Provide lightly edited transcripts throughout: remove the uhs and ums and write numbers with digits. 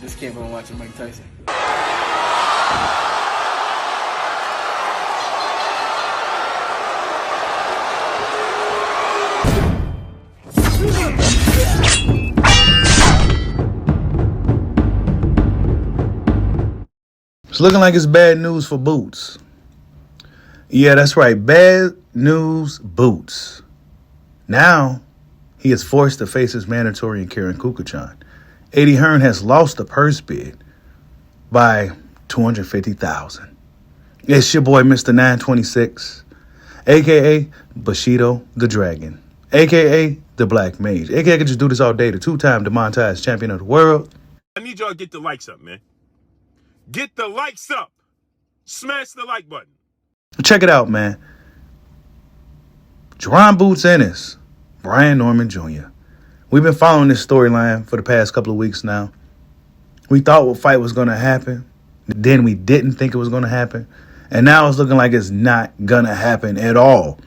Just came from watching Mike Tyson. It's looking like it's bad news for Boots. Yeah, that's right. Bad news, Boots. Now, he is forced to face his mandatory in Karen Kukuchan. Eddie Hearn has lost the purse bid by $250,000. It's your boy, Mr. 926, a.k.a. Bushido the Dragon, a.k.a. the Black Mage, a.k.a. I could just do this all day, the two-time demonetized champion of the world. I need y'all to get the likes up, man. Get the likes up. Smash the like button. Check it out, man. Jaron Boots Ennis, Brian Norman Jr. We've been following this storyline for the past couple of weeks now. We thought what fight was going to happen. Then we didn't think it was going to happen. And now it's looking like it's not going to happen at all.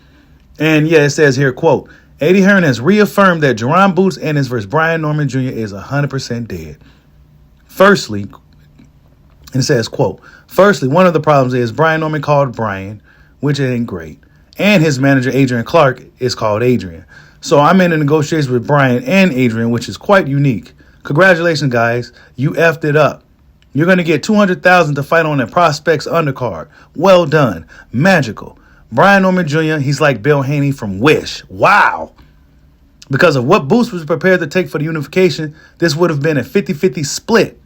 And yeah, it says here, quote, Eddie Hearn has reaffirmed that Jaron Boots Ennis versus Brian Norman Jr. is 100% dead. Firstly, and it says, quote, firstly, one of the problems is Brian Norman called Brian, which ain't great. And his manager, Adrian Clark, is called Adrian. So I'm in a negotiation with Brian and Adrian, which is quite unique. Congratulations, guys. You effed it up. You're going to get $200,000 to fight on a Prospects undercard. Well done. Magical. Brian Norman Jr., he's like Bill Haney from Wish. Wow. Because of what Boots was prepared to take for the unification, this would have been a 50-50 split.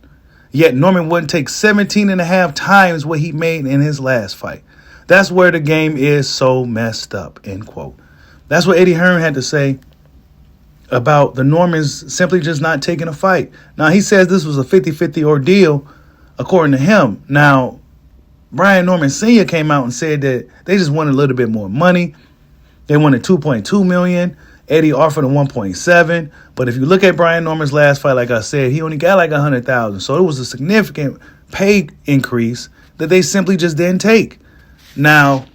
Yet Norman wouldn't take 17 and a half times what he made in his last fight. That's where the game is so messed up, end quote. That's what Eddie Hearn had to say about the Normans simply just not taking a fight. Now, he says this was a 50-50 ordeal, according to him. Now, Brian Norman Sr. came out and said that they just wanted a little bit more money. They wanted $2.2 million. Eddie offered him 1.7. But if you look at Brian Norman's last fight, like I said, he only got like 100,000. So it was a significant pay increase that they simply just didn't take. Now,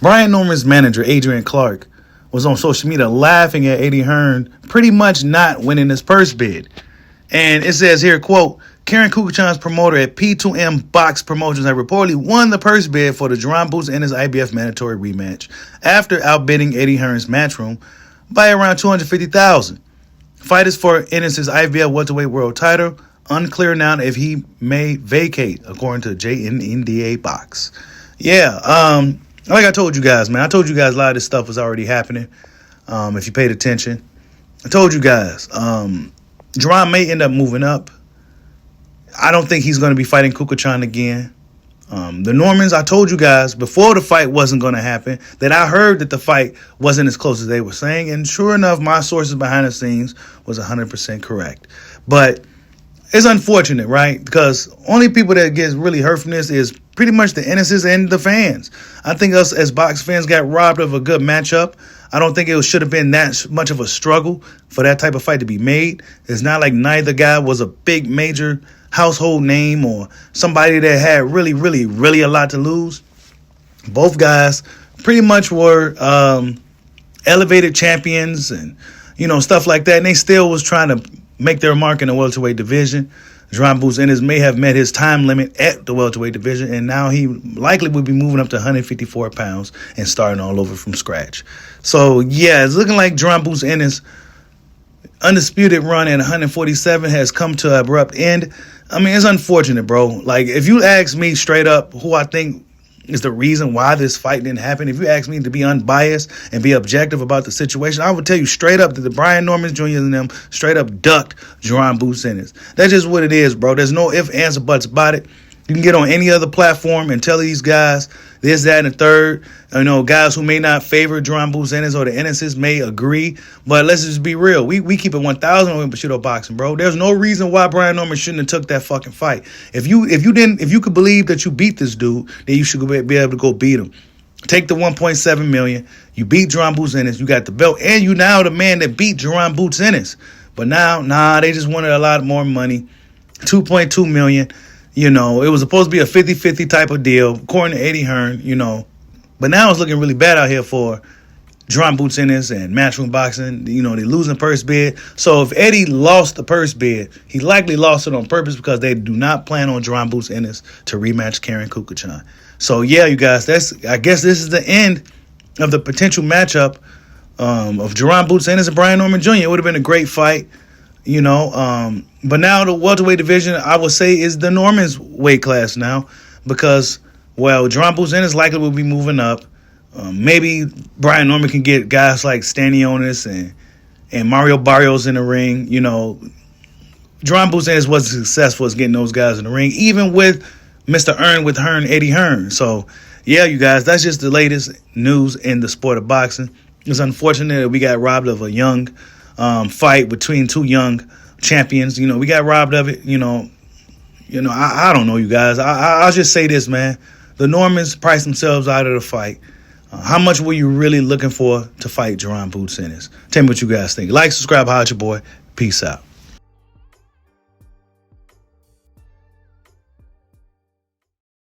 Brian Norman's manager, Adrian Clark, was on social media laughing at Eddie Hearn pretty much not winning his purse bid. And it says here, quote, Karen Kukuchan's promoter at P2M Box Promotions had reportedly won the purse bid for the Jaron Boots Ennis IBF mandatory rematch after outbidding Eddie Hearn's matchroom by around $250,000. Fight is for Ennis' IBF welterweight world title. Unclear now if he may vacate, according to JNNDA Box. Yeah, like I told you guys, man. I told you guys a lot of this stuff was already happening. If you paid attention, I told you guys. Jaron may end up moving up. I don't think he's going to be fighting Kukuchan again. The Normans, I told you guys before the fight wasn't going to happen that I heard that the fight wasn't as close as they were saying. And sure enough, my sources behind the scenes was 100% correct. But it's unfortunate, right? Because only people that get really hurt from this is pretty much the Ennises and the fans. I think us as box fans got robbed of a good matchup. I don't think it should have been that much of a struggle for that type of fight to be made. It's not like neither guy was a big major household name or somebody that had really, really, really a lot to lose. Both guys pretty much were elevated champions and, stuff like that. And they still was trying to make their mark in the welterweight division. Jaron Boots Ennis may have met his time limit at the welterweight division, and now he likely will be moving up to 154 pounds and starting all over from scratch. So, yeah, it's looking like Jaron Boots Ennis' undisputed run at 147 has come to an abrupt end. I mean, it's unfortunate, bro. Like, if you ask me straight up who I think is the reason why this fight didn't happen, if you ask me to be unbiased and be objective about the situation, I would tell you straight up that the Brian Norman Jr. and them straight up ducked Jaron Boots Ennis. That's just what it is, bro. There's no ifs, ands, or buts about it. You can get on any other platform and tell these guys this, that, and the third. Guys who may not favor Jaron Boots Ennis or the Ennises may agree, but let's just be real. We keep it 1,000 on Bushido Boxing, bro. There's no reason why Brian Norman shouldn't have took that fucking fight. If you could believe that you beat this dude, then you should be able to go beat him. Take the 1.7 million. You beat Jaron Boots Ennis. You got the belt, and you now the man that beat Jaron Boots Ennis. But now, they just wanted a lot more money. 2.2 million. It was supposed to be a 50-50 type of deal, according to Eddie Hearn, But now it's looking really bad out here for Jaron Boots Ennis and Matchroom Boxing, they losing purse bid. So if Eddie lost the purse bid, he likely lost it on purpose because they do not plan on Jaron Boots Ennis to rematch Karen Kukuchan. So yeah, you guys, I guess this is the end of the potential matchup of Jaron Boots Ennis and Brian Norman Jr. It would have been a great fight, but now the welterweight division, I would say, is the Norman's weight class now because, well, Jaron Boots Ennis likely will be moving up. Maybe Brian Norman can get guys like Stanionis and Mario Barrios in the ring. Jaron Boots Ennis wasn't successful as getting those guys in the ring, even with Mr. Eddie Hearn. So, yeah, you guys, that's just the latest news in the sport of boxing. It's unfortunate that we got robbed of a young fight between two young champions. We got robbed of it. I don't know, you guys. I'll just say this, man. The Normans priced themselves out of the fight. How much were you really looking for to fight Jaron Boots Ennis? Tell me what you guys think. Like, subscribe, holla at your boy. Peace out.